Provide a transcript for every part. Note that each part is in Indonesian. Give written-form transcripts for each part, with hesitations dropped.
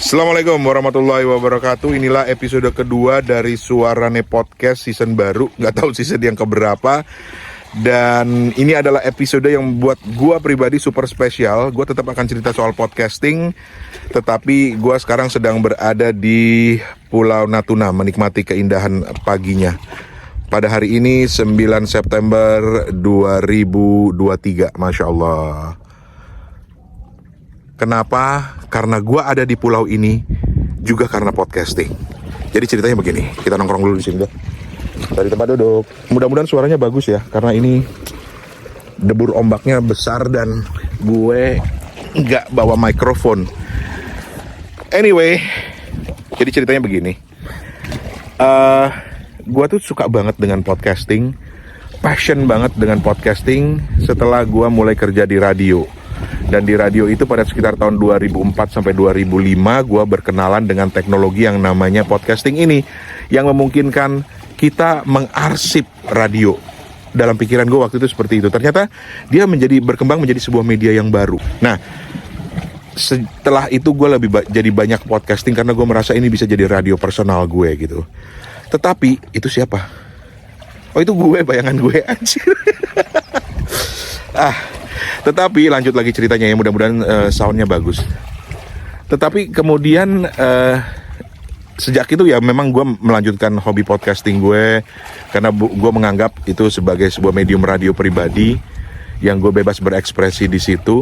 Assalamualaikum warahmatullahi wabarakatuh. Inilah episode kedua dari Suarane Podcast season baru. Gak tahu season yang keberapa. Dan ini adalah episode yang buat gua pribadi super spesial. Gua tetap akan cerita soal podcasting, tetapi gua sekarang sedang berada di Pulau Natuna menikmati keindahan paginya. Pada hari ini 9 September 2023. Masya Allah. Kenapa? Karena gue ada di pulau ini juga karena podcasting. Jadi ceritanya begini, kita nongkrong dulu di sini deh. Dari tempat duduk. Mudah-mudahan suaranya bagus ya, karena ini debur ombaknya besar dan gue nggak bawa mikrofon. Anyway, jadi ceritanya begini. Gue tuh suka banget dengan podcasting, passion banget dengan podcasting setelah gue mulai kerja di radio. Dan di radio itu pada sekitar tahun 2004 sampai 2005 gue berkenalan dengan teknologi yang namanya podcasting ini, yang memungkinkan kita mengarsip radio. Dalam pikiran gue waktu itu seperti itu. Ternyata dia berkembang menjadi sebuah media yang baru. Nah, setelah itu gue jadi banyak podcasting karena gue merasa ini bisa jadi radio personal gue gitu. Tetapi itu siapa? Oh, itu gue, bayangan gue, anjir. Tetapi lanjut lagi ceritanya ya, mudah-mudahan soundnya bagus. Tetapi kemudian sejak itu ya memang gue melanjutkan hobi podcasting gue, karena gue menganggap itu sebagai sebuah medium radio pribadi yang gue bebas berekspresi di situ.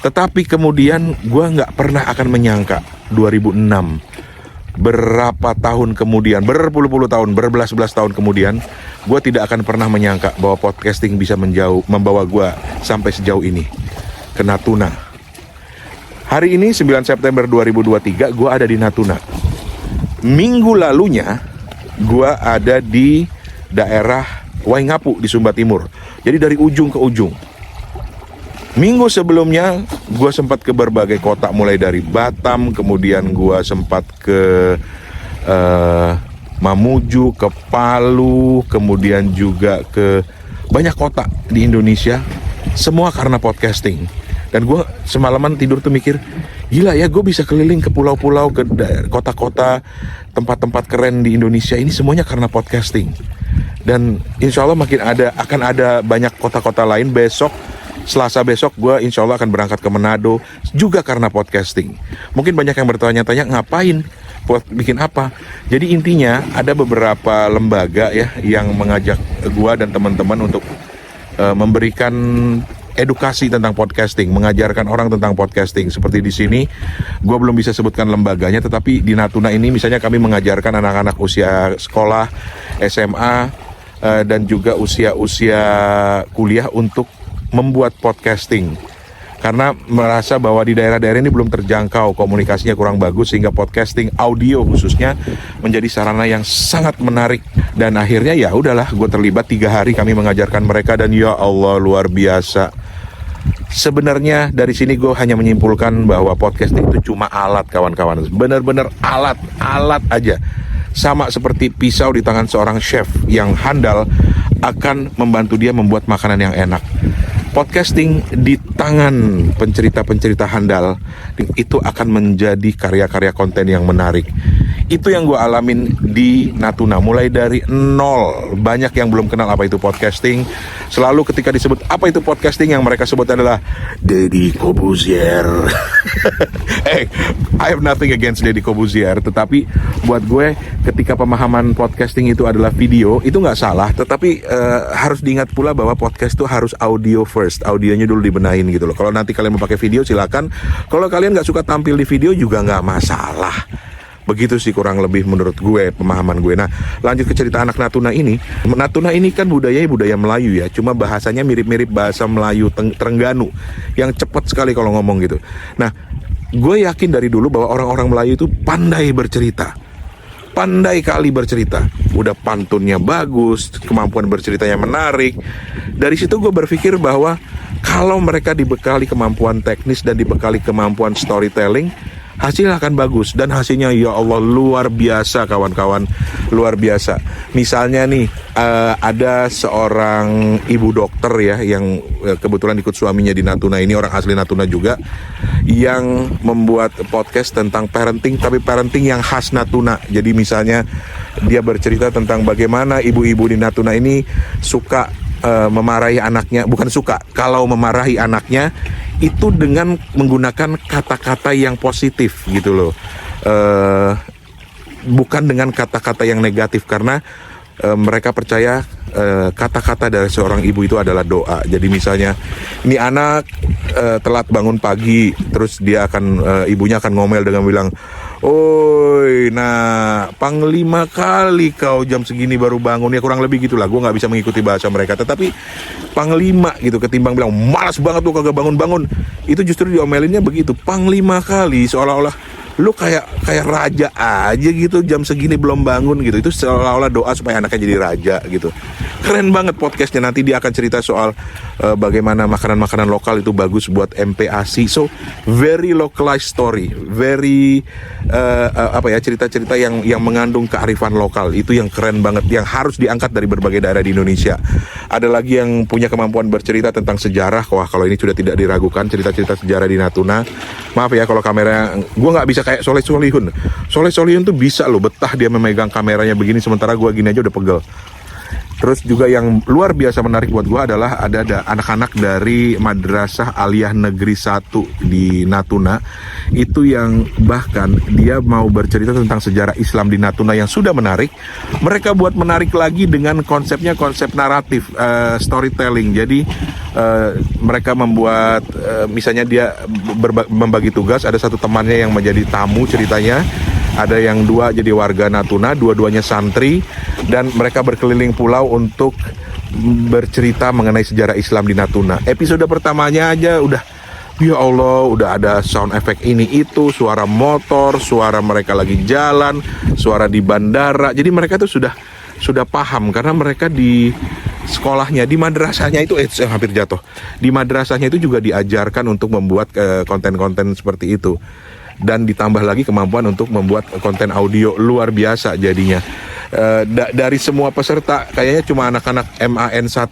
Tetapi kemudian gue nggak pernah akan menyangka 2006, berapa tahun kemudian, berpuluh-puluh tahun, berbelas-belas tahun kemudian, gue tidak akan pernah menyangka bahwa podcasting bisa membawa gue sampai sejauh ini, ke Natuna. Hari ini 9 September 2023, gue ada di Natuna. Minggu lalunya, gue ada di daerah Waingapu di Sumba Timur. Jadi dari ujung ke ujung. Minggu sebelumnya gue sempat ke berbagai kota, mulai dari Batam, kemudian gue sempat ke Mamuju, ke Palu, kemudian juga ke banyak kota di Indonesia, semua karena podcasting. Dan gue semalaman tidur tuh mikir, gila ya, gue bisa keliling ke pulau-pulau, ke kota-kota, tempat-tempat keren di Indonesia ini semuanya karena podcasting. Dan insya Allah akan ada banyak kota-kota lain. Selasa besok gue insya Allah akan berangkat ke Manado juga karena podcasting. Mungkin banyak yang bertanya-tanya, ngapain? Bikin apa? Jadi intinya ada beberapa lembaga ya yang mengajak gue dan teman-teman untuk memberikan edukasi tentang podcasting, mengajarkan orang tentang podcasting. Seperti di sini, gue belum bisa sebutkan lembaganya, tetapi di Natuna ini misalnya kami mengajarkan anak-anak usia sekolah, SMA, dan juga usia-usia kuliah untuk membuat podcasting, karena merasa bahwa di daerah-daerah ini belum terjangkau, komunikasinya kurang bagus, sehingga podcasting audio khususnya menjadi sarana yang sangat menarik. Dan akhirnya ya udahlah, gue terlibat 3 hari kami mengajarkan mereka, dan ya Allah luar biasa. Sebenarnya dari sini gue hanya menyimpulkan bahwa podcasting itu cuma alat, kawan-kawan, benar-benar alat aja. Sama seperti pisau di tangan seorang chef yang handal akan membantu dia membuat makanan yang enak. Podcasting di tangan pencerita-pencerita handal itu akan menjadi karya-karya konten yang menarik. Itu yang gue alamin di Natuna, mulai dari nol. Banyak yang belum kenal apa itu podcasting. Selalu ketika disebut apa itu podcasting, yang mereka sebut adalah Deddy Corbuzier. I have nothing against Deddy Corbuzier, tetapi buat gue ketika pemahaman podcasting itu adalah video, itu nggak salah. Tetapi harus diingat pula bahwa podcast itu harus audio first, audionya dulu dibenahin gitu loh. Kalau nanti kalian mau pakai video silakan. Kalau kalian nggak suka tampil di video juga nggak masalah. Begitu sih kurang lebih menurut gue, pemahaman gue. Nah, lanjut ke cerita anak Natuna ini. Natuna ini kan budayanya budaya Melayu ya, cuma bahasanya mirip-mirip bahasa Melayu Terengganu, yang cepat sekali kalau ngomong gitu. Nah, gue yakin dari dulu bahwa orang-orang Melayu itu pandai bercerita, pandai kali bercerita. Udah pantunnya bagus, kemampuan berceritanya menarik. Dari situ gue berpikir bahwa kalau mereka dibekali kemampuan teknis dan dibekali kemampuan storytelling, hasilnya akan bagus. Dan hasilnya ya Allah luar biasa kawan-kawan, luar biasa. Misalnya nih ada seorang ibu dokter ya yang kebetulan ikut suaminya di Natuna, ini orang asli Natuna juga, yang membuat podcast tentang parenting, tapi parenting yang khas Natuna. Jadi misalnya dia bercerita tentang bagaimana ibu-ibu di Natuna ini suka memarahi anaknya, bukan suka, kalau memarahi anaknya itu dengan menggunakan kata-kata yang positif gitu loh, bukan dengan kata-kata yang negatif, karena mereka percaya kata-kata dari seorang ibu itu adalah doa. Jadi misalnya ini anak telat bangun pagi, terus dia akan ibunya akan ngomel dengan bilang, "Oi, nah panglima kali kau jam segini baru bangun." Ya kurang lebih gitulah. Gue nggak bisa mengikuti bahasa mereka, tetapi panglima gitu, ketimbang bilang malas banget tuh kagak bangun-bangun, itu justru diomelinnya begitu, panglima kali, seolah-olah lu kayak raja aja gitu, jam segini belum bangun gitu. Itu seolah-olah doa supaya anaknya jadi raja gitu. Keren banget podcastnya. Nanti dia akan cerita soal bagaimana makanan-makanan lokal itu bagus buat MPASI. So very localized story, very cerita-cerita yang mengandung kearifan lokal. Itu yang keren banget, yang harus diangkat dari berbagai daerah di Indonesia. Ada lagi yang punya kemampuan bercerita tentang sejarah. Wah, kalau ini sudah tidak diragukan, cerita-cerita sejarah di Natuna. Maaf ya kalau kamera, gue nggak bisa kayak Soleh Solihun. Soleh Solihun tuh bisa loh, betah dia memegang kameranya begini, sementara gue gini aja udah pegel. Terus juga yang luar biasa menarik buat gue adalah ada anak-anak dari Madrasah Aliyah Negeri 1 di Natuna. Itu yang bahkan dia mau bercerita tentang sejarah Islam di Natuna yang sudah menarik. Mereka buat menarik lagi dengan konsepnya konsep naratif, storytelling. Jadi mereka membuat misalnya dia membagi tugas, ada satu temannya yang menjadi tamu ceritanya, ada yang dua jadi warga Natuna, dua-duanya santri, dan mereka berkeliling pulau untuk bercerita mengenai sejarah Islam di Natuna. Episode pertamanya aja udah, ya Allah, udah ada sound effect ini itu, suara motor, suara mereka lagi jalan, suara di bandara. Jadi mereka tuh sudah paham, karena mereka di sekolahnya, di madrasahnya itu hampir jatuh. Di madrasahnya itu juga diajarkan untuk membuat konten-konten seperti itu. Dan ditambah lagi kemampuan untuk membuat konten audio luar biasa jadinya. Dari semua peserta kayaknya cuma anak-anak MAN 1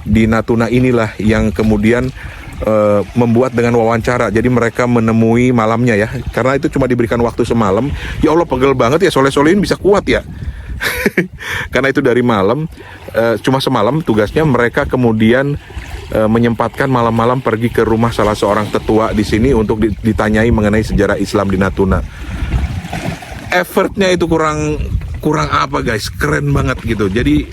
di Natuna inilah yang kemudian membuat dengan wawancara. Jadi mereka menemui malamnya ya, karena itu cuma diberikan waktu semalam. Ya Allah, pegel banget ya, Soleh-Solehin bisa kuat ya. Karena itu dari malam, cuma semalam tugasnya. Mereka kemudian menyempatkan malam-malam pergi ke rumah salah seorang tetua di sini untuk ditanyai mengenai sejarah Islam di Natuna. Effortnya itu kurang apa guys, keren banget gitu. Jadi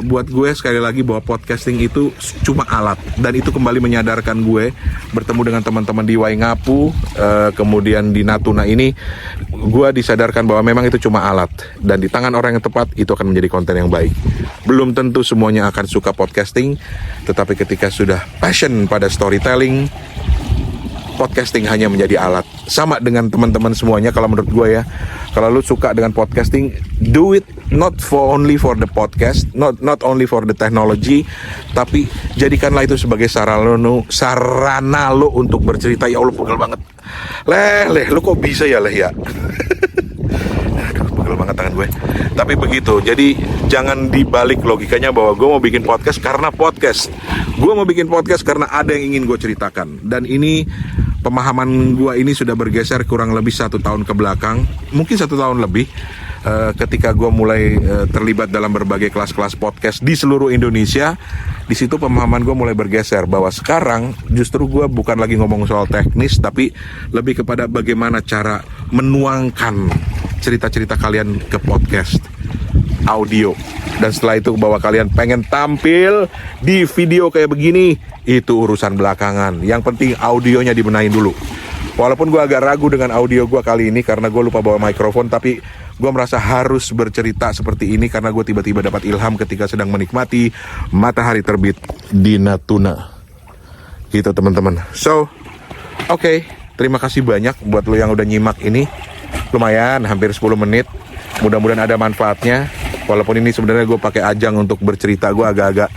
buat gue sekali lagi bahwa podcasting itu cuma alat, dan itu kembali menyadarkan gue bertemu dengan teman-teman di Waingapu, kemudian di Natuna ini, gue disadarkan bahwa memang itu cuma alat, dan di tangan orang yang tepat itu akan menjadi konten yang baik. Belum tentu semuanya akan suka podcasting, tetapi ketika sudah passion pada storytelling, podcasting hanya menjadi alat. Sama dengan teman-teman semuanya, kalau menurut gue ya, kalau lu suka dengan podcasting, do it not only for the podcast, not only for the technology, tapi jadikanlah itu sebagai sarana lo untuk bercerita. Ya Allah, pegel banget. Leh, lu kok bisa ya Leh ya? Aduh, pegel banget tangan gue. Tapi begitu, jadi jangan dibalik logikanya bahwa gue mau bikin podcast karena podcast. Gue mau bikin podcast karena ada yang ingin gue ceritakan. Dan ini, pemahaman gue ini sudah bergeser kurang lebih 1 tahun ke belakang, mungkin 1 tahun lebih, ketika gue mulai terlibat dalam berbagai kelas-kelas podcast di seluruh Indonesia. Di situ pemahaman gue mulai bergeser, bahwa sekarang justru gue bukan lagi ngomong soal teknis, tapi lebih kepada bagaimana cara menuangkan cerita-cerita kalian ke podcast audio. Dan setelah itu bahwa kalian pengen tampil di video kayak begini, itu urusan belakangan. Yang penting audionya dibenahin dulu. Walaupun gue agak ragu dengan audio gue kali ini karena gue lupa bawa mikrofon, tapi gue merasa harus bercerita seperti ini karena gue tiba-tiba dapat ilham ketika sedang menikmati matahari terbit di Natuna. Gitu teman-teman. So, oke, terima kasih banyak buat lo yang udah nyimak ini. Lumayan, hampir 10 menit. Mudah-mudahan ada manfaatnya. Walaupun ini sebenarnya gue pakai ajang untuk bercerita, gue agak-agak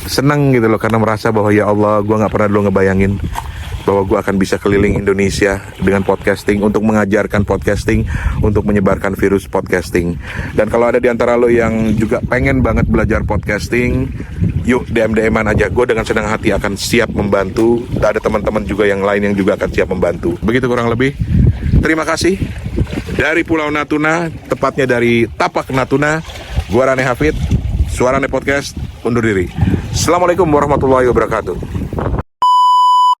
seneng gitu loh, karena merasa bahwa ya Allah, gue nggak pernah dulu ngebayangin bahwa gue akan bisa keliling Indonesia dengan podcasting, untuk mengajarkan podcasting, untuk menyebarkan virus podcasting. Dan kalau ada di antara lo yang juga pengen banget belajar podcasting, yuk DM-an aja. Gue dengan senang hati akan siap membantu. Ada teman-teman juga yang lain yang juga akan siap membantu. Begitu kurang lebih. Terima kasih. Dari Pulau Natuna, tepatnya dari Tapak Natuna, gue Rane Hafid, Suarane Podcast, undur diri. Assalamualaikum warahmatullahi wabarakatuh.